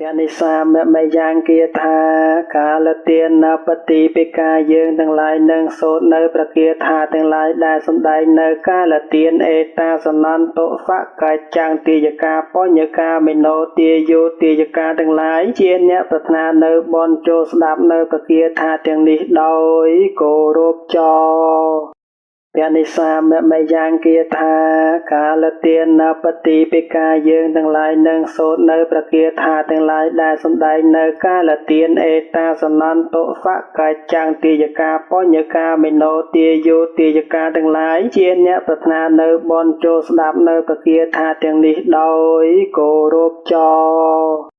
Pia ni sa me yang kia tha cả là tiền bát tì bê ca dươngទាំងឡាយនឹងសូត្រនៅប្រគាថាទាំងឡាយដែលសម្ដែងនៅកាលទានអេតាសនន្តសកាចាំងទាយកាបញ្ញកាមេណោទាយោទាយកាទាំងឡាយជាអ្នកប្រាថ្នានៅបនចូលស្ដាប់នៅប្រគាថាទាំងនេះដោយគោរពចោព្រះនិសាមេយ៉ាងគាថាកាលទានបតិបេកាយើងទាំងឡាយនឹងសូត្រនៅប្រគាថាទាំងឡាយដែលសម្ដែងនៅកាលទានអេតាសនន្តសកាចាំងទាយកាបញ្ញកាមេណោទាយោទាយកាទាំងឡាយជាអ្នកប្រាថ្នានៅបនចូលស្ដាប់នៅប្រគាថាទាំងនេះដោយគោរពចោ